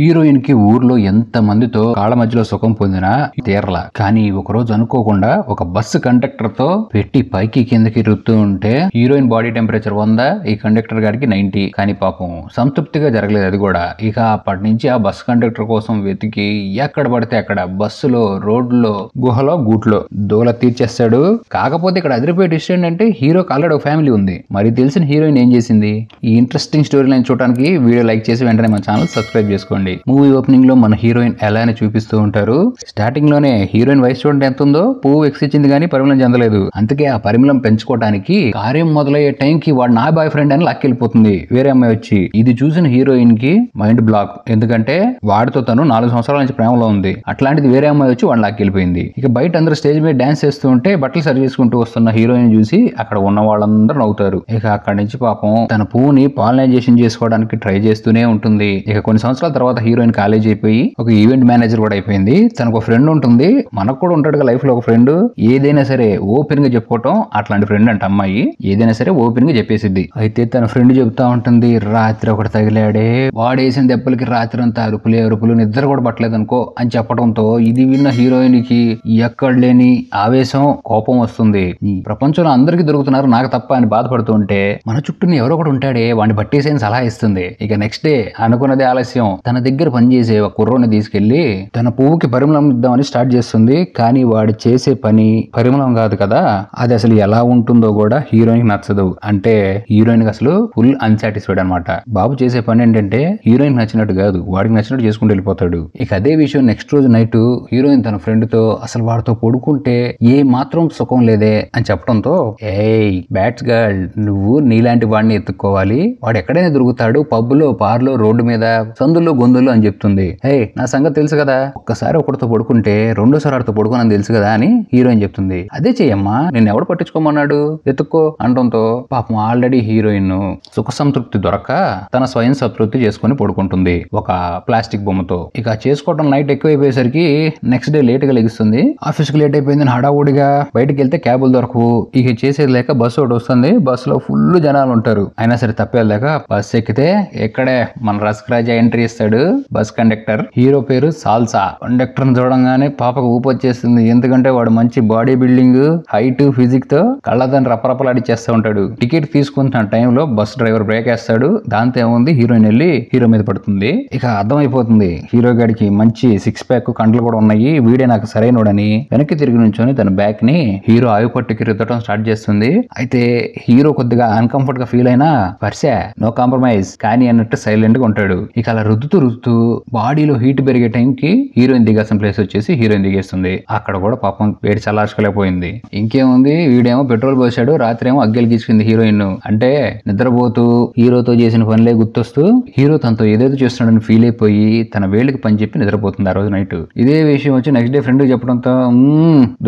Heroine కి ఊర్లో ఎంత మందితో కాళ్ళ మధ్యలో సుఖం పొందినా తీరలా. కానీ ఒక రోజు అనుకోకుండా ఒక బస్సు కండక్టర్ తో పెట్టి పైకి కిందకి రుతూ ఉంటే హీరోయిన్ బాడీ టెంపరేచర్ 100, ఈ కండక్టర్ గారికి 90. కానీ పాపం సంతృప్తిగా జరగలేదు అది కూడా. ఇక అప్పటి నుంచి ఆ బస్సు కండక్టర్ కోసం వెతికి ఎక్కడ పడితే అక్కడ బస్సులో, రోడ్లో, గుహలో, గూట్లో దూల తీర్చేస్తాడు. కాకపోతే ఇక్కడ అదిరిపోయే ట్విస్ట్ ఏంటంటే హీరోకి ఆల్రెడీ ఒక ఫ్యామిలీ ఉంది. మరి తెలిసిన హీరోయిన్ ఏం చేసింది? ఈ ఇంట్రెస్టింగ్ స్టోరీ లైన్ చూడడానికి వీడియో లైక్ చేసి వెంటనే మన ఛానల్ సబ్స్క్రైబ్ చేసుకోండి. మూవీ ఓపెనింగ్ లో మన హీరోయిన్ ఎలా అని చూపిస్తూ ఉంటారు. స్టార్టింగ్ లోనే హీరోయిన్ వయసు చూడండి ఎంత ఉందో, పువ్వు ఎక్సిచ్చింది కానీ పరిమళం చెందలేదు. అందుకే ఆ పరిమళం పెంచుకోవడానికి కార్యం మొదలయ్యే టైం కి వాడు నా బాయ్ ఫ్రెండ్ అని లాక్కెళ్ళిపోతుంది వేరే అమ్మాయి వచ్చి. ఇది చూసిన హీరోయిన్ కి మైండ్ బ్లాక్. ఎందుకంటే వాడితో తను 4 సంవత్సరాల నుంచి ప్రేమలో ఉంది. అట్లాంటిది వేరే అమ్మాయి వచ్చి వాడు లాక్కెళ్ళిపోయింది. ఇక బయట అందరూ స్టేజ్ మీద డాన్స్ చేస్తూ ఉంటే బట్టలు సరి చేసుకుంటూ వస్తున్న హీరోయిన్ చూసి అక్కడ ఉన్న వాళ్ళందరూ నవ్వుతారు. ఇక అక్కడి నుంచి పాపం తన పువ్వుని పాలినైజేషన్ చేసుకోవడానికి ట్రై చేస్తూనే ఉంటుంది. ఇక కొన్ని సంవత్సరాల తర్వాత హీరోయిన్ కాలేజ్ అయిపోయి ఒక ఈవెంట్ మేనేజర్ కూడా అయిపోయింది. తనకు ఒక ఫ్రెండ్ ఉంటుంది. మనకు కూడా ఉంటాడు లైఫ్ లో ఒక ఫ్రెండ్. ఏదైనా సరే ఓపెన్ గా చెప్పుకోవటం అట్లాంటి ఫ్రెండ్ అంటే అమ్మాయి ఏదైనా సరే ఓపెన్ గా చెప్పేసిద్ది. అయితే తన ఫ్రెండ్ చెప్తా ఉంటుంది, రాత్రి ఒకటి తగిలాడే, వాడేసిన దెబ్బలకి రాత్రి అంతా అరుపులు నిద్ర కూడా పట్టలేదు అనుకో అని చెప్పడంతో ఇది విన్న హీరోయిన్ కి ఎక్కడ లేని ఆవేశం, కోపం వస్తుంది. ఈ ప్రపంచంలో అందరికీ దొరుకుతున్నారు నాకు తప్ప అని బాధపడుతూ ఉంటే మన చుట్టూ ఎవరో ఒకటి ఉంటాడే వాడిని పట్టేసేని సలహా ఇస్తుంది. ఇక నెక్స్ట్ డే అనుకున్నదే ఆలస్యం. తన దగ్గర పనిచేసే ఒక కుర్రోని తీసుకెళ్లి తన పువ్వుకి పరిమళం ఇద్దామని స్టార్ట్ చేస్తుంది. కానీ వాడు చేసే పని పరిమళం కాదు కదా, అది అసలు ఎలా ఉంటుందో కూడా హీరోయిన్ నచ్చదు. అంటే హీరోయిన్ అసలు ఫుల్ అన్సాటిస్ఫైడ్ అనమాట. బాబు చేసే పని ఏంటంటే హీరోయిన్ నచ్చినట్టు కాదు, వాడికి నచ్చినట్టు చేసుకుంటూ వెళ్ళిపోతాడు. ఇక అదే విషయం నెక్స్ట్ రోజు నైట్ హీరోయిన్ తన ఫ్రెండ్ తో అసలు వాడితో పడుకుంటే ఏ మాత్రం సుఖం లేదే అని చెప్పడంతో, ఏయ్ బ్యాట్స్ గర్ల్, నువ్వు నీలాంటి వాడిని ఎత్తుక్కోవాలి. వాడు ఎక్కడైనా దొరుకుతాడు, పబ్బులో, పార్లో, రోడ్డు మీద, సందుల్లో, గొంతుల్లో అని చెప్తుంది. హే నా సంగతి తెలుసు కదా, ఒక్కసారి ఒకటితో పడుకుంటే రెండోసారి ఆడితో పడుకోనని తెలుసు కదా అని హీరోయిన్ చెప్తుంది. అదే చెయ్యమ్మా, నేను ఎవడు పట్టించుకోమన్నాడు, ఎత్తుక్కో అంటంతో పాపం ఆల్రెడీ హీరోయిన్ సుఖ సంతృప్తి దొరక్క తన స్వయం సంతృప్తి చేసుకుని పడుకుంటుంది ఒక ప్లాస్టిక్ బొమ్మతో. ఇక చేసుకోవడం నైట్ ఎక్కువైపోయేసరికి నెక్స్ట్ డే లేట్ గా లెగిస్తుంది. ఆఫీస్ కి లేట్ అయిపోయిందని హడావుడిగా బయటకు వెళ్తే క్యాబులు దొరకవు. ఇక చేసేది లేక బస్సు ఒకటి వస్తుంది. బస్సులో ఫుల్ జనాలు ఉంటారు. అయినా సరే తప్పేది లేక బస్సు ఎక్కితే ఎక్కడే మన రసరాజా ఎంట్రీ ఇస్తాడు బస్ కండక్టర్. హీరో పేరు సాల్సా. కండక్టర్ చూడంగానే పాపకు ఊపు వచ్చేస్తుంది. ఎందుకంటే వాడు మంచి బాడీ బిల్డింగ్, హైట్, ఫిజిక్ తో కళ్ళదాన్ని రపరపలాడిచ్చేస్తూ ఉంటాడు. టికెట్ తీసుకుంటున్న టైంలో బస్ డ్రైవర్ బ్రేక్ వేస్తాడు. దాంతో ఏముంది, హీరోయిన్ వెళ్ళి హీరో మీద పడుతుంది. ఇక అర్థమైపోతుంది హీరో గాడికి మంచి 6 ప్యాక్ కండ్లు కూడా ఉన్నాయి, వీడే నాకు సరైనోడని వెనక్కి తిరిగి నుంచొని తన బ్యాక్ ని హీరో ఆయుపట్టుకి రుద్దటం స్టార్ట్ చేస్తుంది. అయితే హీరో కొద్దిగా అన్కంఫర్ట్ గా ఫీల్ అయినా పర్సా నో కాంప్రమైజ్ కానీ అన్నట్టు సైలెంట్ గా ఉంటాడు. ఇక అలా రుద్దుతూ బాడీలో హీట్ పెరిగే టైం కి హీరోయిన్ దిగాల్సిన ప్లేస్ వచ్చేసి హీరోయిన్ దిగేస్తుంది. అక్కడ కూడా పాపం వేడి చల్లార్చుకోలేకపోయింది. ఇంకేముంది, వీడేమో పెట్రోల్ పోసాడు, రాత్రి ఏమో అగ్గెలు గీచుకుంది హీరోయిన్. అంటే నిద్రపోతూ హీరోతో చేసిన పనులే గుర్తొస్తూ హీరో తనతో ఏదైతే చేస్తున్నాడని ఫీల్ అయిపోయి తన వేళ్ళకి పని చెప్పి నిద్రపోతుంది ఆ రోజు నైట్. ఇదే విషయం వచ్చి నెక్స్ట్ డే ఫ్రెండ్ చెప్పడంతో,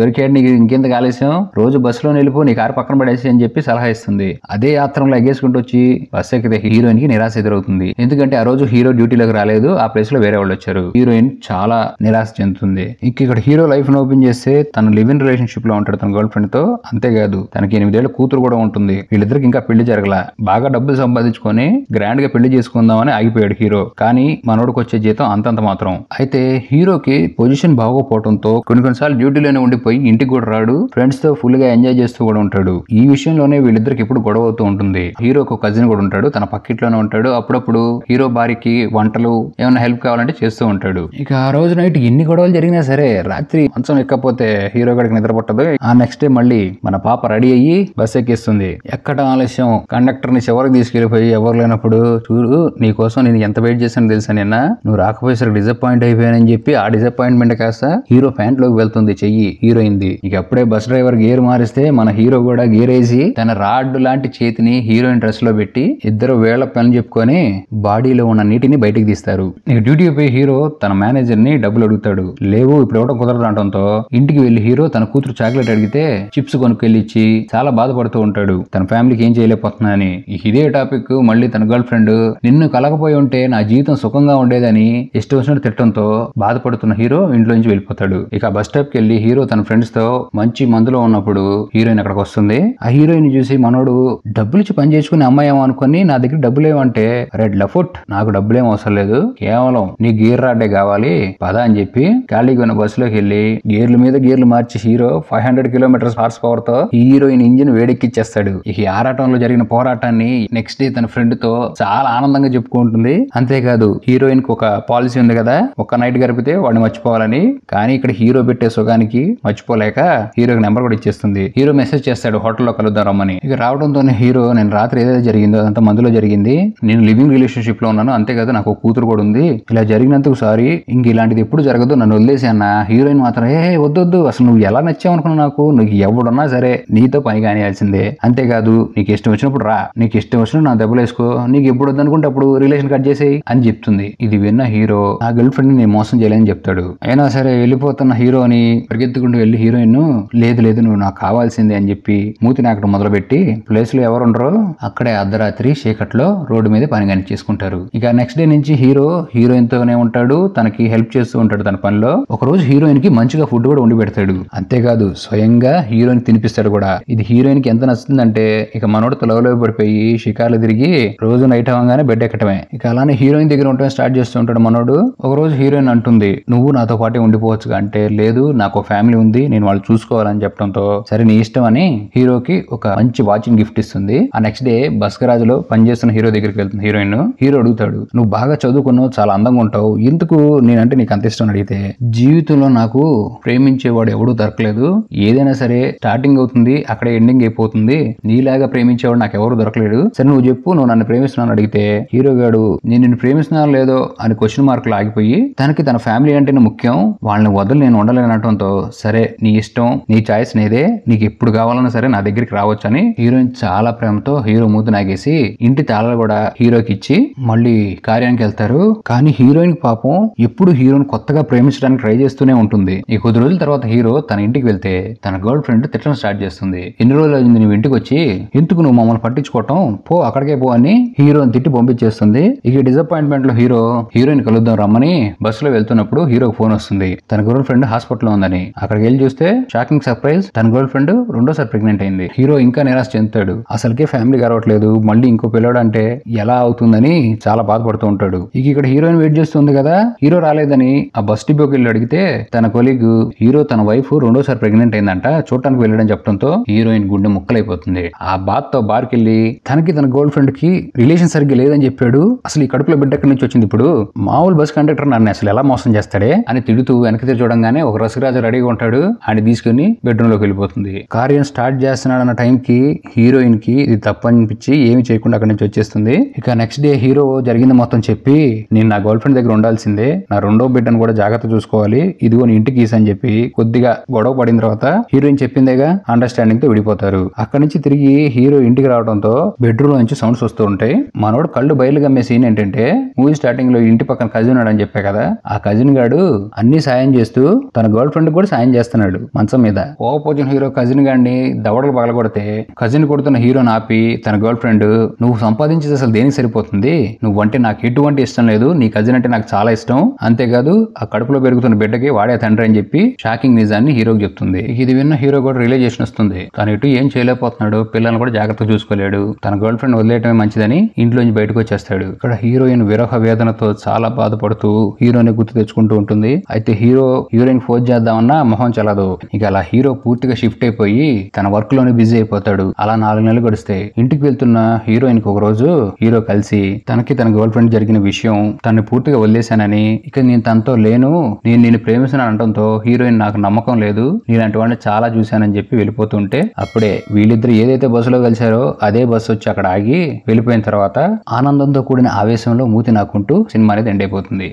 దొరికాడు నీకు ఇంకెంత ఆలస్యం, రోజు బస్సులో వెళ్ళిపో, నీ కారు పక్కన పడేసి అని చెప్పి సలహా ఇస్తుంది. అదే ఆత్రంలో ఎగ్గేసుకుంటూ వచ్చి బస్ ఎక్కితే హీరోయిన్ కి నిరాశ ఎదురవుతుంది. ఎందుకంటే ఆ రోజు హీరో డ్యూటీలోకి రాలేదు, ఆ ప్లేస్ లో వేరే వాళ్ళు వచ్చారు. హీరోయిన్ చాలా నిరాశ చెందుతుంది. ఇంక ఇక్కడ హీరో లైఫ్ ను ఓపెన్ చేస్తే తన లివ్ ఇన్ రిలేషన్షిప్ లో ఉంటాడు తన గర్ల్ ఫ్రెండ్ తో. అంతేకాదు తనకి 8 ఏళ్ల కూతురు కూడా ఉంటుంది. వీళ్ళిద్దరికి ఇంకా పెళ్లి జరగల. బాగా డబ్బులు సంపాదించుకొని గ్రాండ్ గా పెళ్లి చేసుకుందామని ఆగిపోయాడు హీరో. కానీ మనోడికి వచ్చే జీతం అంతంత మాత్రం. అయితే హీరోకి పొజిషన్ బాగోపోవడంతో కొన్నిసార్లు డ్యూటీలోనే ఉండిపోయి ఇంటికి కూడా రాడు. ఫ్రెండ్స్ తో ఫుల్ గా ఎంజాయ్ చేస్తూ కూడా ఉంటాడు. ఈ విషయంలోనే వీళ్ళిద్దరికి ఎప్పుడు గొడవ అవుతూ ఉంటుంది. హీరోకి ఒక కజిన్ కూడా ఉంటాడు, తన పక్కిట్లోనే ఉంటాడు. అప్పుడప్పుడు హీరో భార్యకి వంటలు ఏమైనా హెల్ప్ కావాలంటే చేస్తూ ఉంటాడు. ఇక ఆ రోజు నైట్ ఎన్ని గొడవలు జరిగినా సరే రాత్రి మంచం ఎక్కపోతే హీరో గడికి నిద్ర పట్టదు. ఆ నెక్స్ట్ డే మళ్ళీ మన పాప రెడీ అయ్యి బస్ ఎక్కిస్తుంది. ఎక్కడ ఆలస్యం, కండక్టర్ ని చివరికి తీసుకెళ్లిపోయి ఎవరు లేనప్పుడు, చూడు నీ కోసం నేను ఎంత వెయిట్ చేశాను తెలుసా నిన్న, నువ్వు రాకపోయేసరికి డిసప్పాయింట్ అయిపోయానని చెప్పి ఆ డిసప్పాయింట్మెంట్ కాస్త హీరో ప్యాంట్ లోకి వెళ్తుంది చెయ్యి హీరోయింది. ఇక అప్పుడే బస్ డ్రైవర్ గేర్ మారిస్తే మన హీరో కూడా గేర్ వేసి తన రాడ్ లాంటి చేతిని హీరోయిన్ డ్రెస్ లో పెట్టి ఇద్దరు వేళ్ల పని చెప్పుకొని బాడీలో ఉన్న నీటిని బయటికి తీస్తారు. ఇక డ్యూటీ పోయి హీరో తన మేనేజర్ ని డబ్బులు అడుగుతాడు. లేవు ఇప్పుడు ఇవ్వడం కుదరదు అనడంతో ఇంటికి వెళ్లి హీరో తన కూతురు చాక్లెట్ అడిగితే చిప్స్ కొనుక్కెళ్ళి ఇచ్చి చాలా బాధపడుతూ ఉంటాడు తన ఫ్యామిలీకి ఏం చేయలేకపోతున్నానని. ఇదే టాపిక్ మళ్ళీ తన గర్ల్ ఫ్రెండ్, నిన్ను కలగపోయి ఉంటే నా జీవితం సుఖంగా ఉండేదని ఇష్టం వచ్చినట్టు తిట్టడంతో బాధపడుతున్న హీరో ఇంట్లోంచి వెళ్ళిపోతాడు. ఇక బస్ స్టాప్ కి వెళ్లి హీరో తన ఫ్రెండ్స్ తో మంచి మందులో ఉన్నప్పుడు హీరోయిన్ అక్కడికి వస్తుంది. ఆ హీరోయిన్ చూసి మనోడు డబ్బులు ఇచ్చి పని చేసుకుని అమ్మాయి ఏమో అనుకుని నా దగ్గర డబ్బులు ఏమంటే, రెడ్ లఫుట్ నాకు డబ్బులేం అవసరం లేదు, కేవలం నీ గేర్ రాడ్డే కావాలి పద అని చెప్పి ఖాళీగా ఉన్న బస్సులోకి వెళ్ళి గేర్ల మీద గేర్లు మార్చి హీరో 500 కిలోమీటర్స్ హార్స్ పవర్ తో హీరోయిన్ ఇంజిన్ వేడెక్కిచ్చేస్తాడు. ఈ ఆరాటంలో జరిగిన పోరాటాన్ని నెక్స్ట్ డే తన ఫ్రెండ్ తో చాలా ఆనందంగా చెప్పుకుంటుంది. అంతేకాదు హీరోయిన్ కి ఒక పాలసీ ఉంది కదా, ఒక్క నైట్ గడిపితే వాడిని మర్చిపోవాలని. కానీ ఇక్కడ హీరో పెట్టే సుఖానికి మర్చిపోలేక హీరోకి నెంబర్ కూడా ఇచ్చేస్తుంది. హీరో మెసేజ్ చేస్తాడు హోటల్లో కలుద్దాం రమ్మని. ఇక రావడంతోనే హీరో నేను రాత్రి ఏదైతే జరిగిందో అదంతా మందులో జరిగింది, నేను లివింగ్ రిలేషన్షిప్ లో ఉన్నాను, అంతేకాదు నాకు ఒక కూతురు కూడా ఉంది, ఇలా జరిగినందుకు సారీ, ఇంక ఇలాంటిది ఎప్పుడు జరగదు, నన్ను వదిలేసి అన్న. హీరోయిన్ మాత్రం వద్దొద్దు, అసలు నువ్వు ఎలా నచ్చావు అనుకున్నావు, నాకు నువ్వు ఎవడున్నా సరే నీతో పని కానియాల్సిందే, అంతేకాదు నీకు ఇష్టం వచ్చినప్పుడు రా, నీకు ఇష్టం వచ్చినప్పుడు నా దెబ్బలు వేసుకో, నీకు ఎప్పుడు వద్దనుకుంటే అప్పుడు రిలేషన్ కట్ చేసేయి అని చెప్తుంది. ఇది విన్న హీరో ఆ గర్ల్ ఫ్రెండ్ ని నేను మోసం చేయలేని చెప్తాడు. అయినా సరే వెళ్ళిపోతున్న హీరోని పరిగెత్తుకుంటూ వెళ్లి హీరోయిన్ లేదు లేదు నువ్వు నాకు కావాల్సిందే అని చెప్పి మూతిని అక్కడ మొదలుపెట్టి ప్లేస్ లో ఎవరుండరో అక్కడే అర్ధరాత్రి చీకట్లో రోడ్డు మీద పని కాని చేసుకుంటారు. ఇక నెక్స్ట్ డే నుంచి హీరో హీరోయిన్ తోనే ఉంటాడు, తనకి హెల్ప్ చేస్తూ ఉంటాడు తన పనిలో. ఒక రోజు హీరోయిన్ కి మంచిగా ఫుడ్ కూడా వండి పెడతాడు, అంతేకాదు స్వయంగా హీరోయిన్ తినిపిస్తాడు కూడా. ఇది హీరోయిన్ కి ఎంత నచ్చుతుందంటే ఇక మనోడితో లవ్ పడిపోయి షికార్లు తిరిగి రోజు నైట్ అవ్వగానే బెడ్ ఎక్కటమే. ఇక అలానే హీరోయిన్ దగ్గర ఉండటం స్టార్ట్ చేస్తూ ఉంటాడు మనోడు. ఒక రోజు హీరోయిన్ అంటుంది నువ్వు నాతో పాటే ఉండిపోవచ్చు అంటే, లేదు నాకు ఫ్యామిలీ ఉంది, నేను వాళ్ళు చూసుకోవాలని చెప్పడంతో సరే నీ ఇష్టం అని హీరోకి ఒక మంచి వాచింగ్ గిఫ్ట్ ఇస్తుంది. ఆ నెక్స్ట్ డే బస్కరాజులో పనిచేస్తున్న హీరో దగ్గరికి వెళ్తుంది హీరోయిన్. హీరో అడుగుతాడు నువ్వు బాగా చదువుకున్నావు, చాలా అందంగా ఉంటావు, ఎందుకు నేనంటే నీకు అంత ఇష్టం అడిగితే, జీవితంలో నాకు ప్రేమించేవాడు ఎవడూ దొరకలేదు, ఏదైనా సరే స్టార్టింగ్ అవుతుంది అక్కడే ఎండింగ్ అయిపోతుంది, నీలాగా ప్రేమించేవాడు నాకు ఎవరు దొరకలేడు, సరే నువ్వు చెప్పు నువ్వు నన్ను ప్రేమిస్తున్నాను అడిగితే, హీరో గాడు నేను నిన్ను ప్రేమిస్తున్నాను లేదో అని క్వశ్చన్ మార్కులు ఆగిపోయి తనకి తన ఫ్యామిలీ అంటేనే ముఖ్యం, వాళ్ళని వదిలి నేను ఉండలేనటంతో సరే నీ ఇష్టం నీ చాయిస్ నేదే, నీకు ఎప్పుడు కావాలన్నా సరే నా దగ్గరికి రావచ్చు అని హీరోయిన్ చాలా ప్రేమతో హీరో మూతి నాగేసి ఇంటి తాళాలు కూడా హీరోకి ఇచ్చి మళ్ళీ కార్యానికి వెళ్తారు. కానీ హీరోయిన్ పాపం ఎప్పుడు హీరోని కొత్తగా ప్రేమించడానికి ట్రై చేస్తూనే ఉంటుంది. ఈ కొద్ది రోజుల తర్వాత హీరో తన ఇంటికి వెళ్తే తన గర్ల్ ఫ్రెండ్ తిట్టడం స్టార్ట్ చేస్తుంది. ఎన్ని రోజులు అయింది నువ్వు ఇంటికి వచ్చి, ఎందుకు నువ్వు మమ్మల్ని పట్టించుకోవటం, పో అక్కడికే పో అని హీరోని తిట్టి పంపించేస్తుంది. ఇక డిసప్పాయింట్మెంట్ లో హీరో హీరోయిన్ కలుద్దాం రమ్మని బస్సులో వెళ్తున్నప్పుడు హీరోకి ఫోన్ వస్తుంది తన గర్ల్ ఫ్రెండ్ హాస్పిటల్ ఉందని. అక్కడికి వెళ్ళి చూస్తే షాకింగ్ సర్ప్రైజ్, తన గర్ల్ ఫ్రెండ్ రెండోసారి ప్రెగ్నెంట్ అయింది. హీరో ఇంకా నిరాశ చెందుతాడు, అసలుకే ఫ్యామిలీ గడవట్లేదు, మళ్ళీ ఇంకో పిల్లడు అంటే ఎలా అవుతుందని చాలా బాధపడుతూ ఉంటాడు. ఇక ఇక్కడ హీరోయిన్ వెయిట్ చేస్తుంది కదా, హీరో రాలేదని ఆ బస్ డిపోకి వెళ్ళి అడిగితే తన కొలీగ్ హీరో తన వైఫ్ రెండోసారి ప్రెగ్నెంట్ అయిందంట చూడటానికి వెళ్ళాడని చెప్పడంతో హీరోయిన్ గుండె ముక్కలైపోతుంది. ఆ బాత్ తో బార్కి వెళ్ళి తనకి తన గర్ల్ ఫ్రెండ్ కి రిలేషన్ సరిగ్గా లేదని చెప్పాడు, అసలు ఈ కడుపులో బిడ్డ ఎక్కడి నుంచి వచ్చింది, ఇప్పుడు మామూలు బస్ కండక్టర్ నన్ను అసలు ఎలా మోసం చేస్తాడే అని తిడుతూ వెనక్కి తిరిగి చూడంగానే ఒక రసరాజు రెడీగా ఉంటాడు, ఆయన తీసుకుని బెడ్రూమ్ లోకి వెళ్ళిపోతుంది. కార్యం స్టార్ట్ చేస్తున్నాడు అన్న టైం కి హీరోయిన్ కి ఇది తప్పనిపించి ఏమి చేయకుండా అక్కడి నుంచి వచ్చేస్తుంది. ఇక నెక్స్ట్ డే హీరో జరిగింది మొత్తం చెప్పి నేను నా గర్ల్ ఫ్రెండ్ దగ్గర ఉండాల్సిందే, నా రెండో బిడ్డను కూడా జాగ్రత్త చూసుకోవాలి, ఇదిగో నీ ఇంటికి అని చెప్పి కొద్దిగా గొడవ పడిన తర్వాత హీరోయిన్ చెప్పిందేగా అండర్స్టాండింగ్ తో విడిపోతారు. అక్కడి నుంచి తిరిగి హీరో ఇంటికి రావడంతో బెడ్రూమ్ లో నుంచి సౌండ్స్ వస్తూ ఉంటాయి. మనోడు కళ్ళు బయలు గమ్మే సీన్ ఏంటంటే మూవీ స్టార్టింగ్ లో ఇంటి పక్కన కజిన్ ఉన్నాడు అని చెప్పా కదా, ఆ కజిన్ గాడు అన్ని సాయం చేస్తూ తన గర్ల్ ఫ్రెండ్ కూడా సాయం చేస్తున్నాడు మంచం మీద. ఓపోజిట్ హీరో కజిన్ గాడిని దవడలు పగలగొడితే కజిన్ కొడుతున్న హీరోని ఆపి తన గర్ల్ ఫ్రెండ్ నువ్వు సంపాదించేది అసలు దేనికి సరిపోతుంది, నువ్వంటే నాకు ఎటువంటి ఇష్టం లేదు, నీ కజిన్ అంటే నాకు చాలా ఇష్టం, అంతేకాదు ఆ కడుపులో పెరుగుతున్న బిడ్డకి వాడే తండ్రి అని చెప్పి షాకింగ్ నిజాన్ని హీరోకి చెప్తుంది. ఇది విన్న హీరో కూడా రియలైజేషన్ వస్తుంది, తను ఇటు ఏం చేయలేకపోతున్నాడు, పిల్లల్ని కూడా జాగ్రత్తగా చూసుకోలేడు, తన గర్ల్ ఫ్రెండ్ వదిలేయటమే మంచిదని ఇంట్లోంచి బయటకు వచ్చేస్తాడు. ఇక్కడ హీరోయిన్ విరహ వేదనతో చాలా బాధపడుతూ హీరోని గుర్తు తెచ్చుకుంటూ ఉంటుంది. అయితే హీరోయిన్ ఫోన్ చేద్దామన్నా మొహం చల్లదు. ఇక అలా హీరో పూర్తిగా షిఫ్ట్ అయిపోయి తన వర్క్ లోనే బిజీ అయిపోతాడు. అలా 4 నెలలు గడిస్తే ఇంటికి వెళ్తున్న హీరోయిన్ కి ఒక రోజు హీరో కలిసి తనకి తన గర్ల్ ఫ్రెండ్ జరిగిన విషయం, తనని పూర్తిగా వదిలేశానని, ఇక నేను తనతో లేను, నేను నిన్ను ప్రేమిస్తున్నాను అనడంతో హీరోయిన్ నాకు నమ్మకం లేదు, నేనంటి వాడిని చాలా చూశానని చెప్పి వెళ్ళిపోతుంటే అప్పుడే వీళ్ళిద్దరు ఏదైతే బస్సులో కలిశారో అదే బస్సు వచ్చి అక్కడ ఆగి వెళ్ళిపోయిన తర్వాత ఆనందంతో కూడిన ఆవేశంలో మూతి నాకుంటూ సినిమా అనేది ఎండ్ అయిపోతుంది.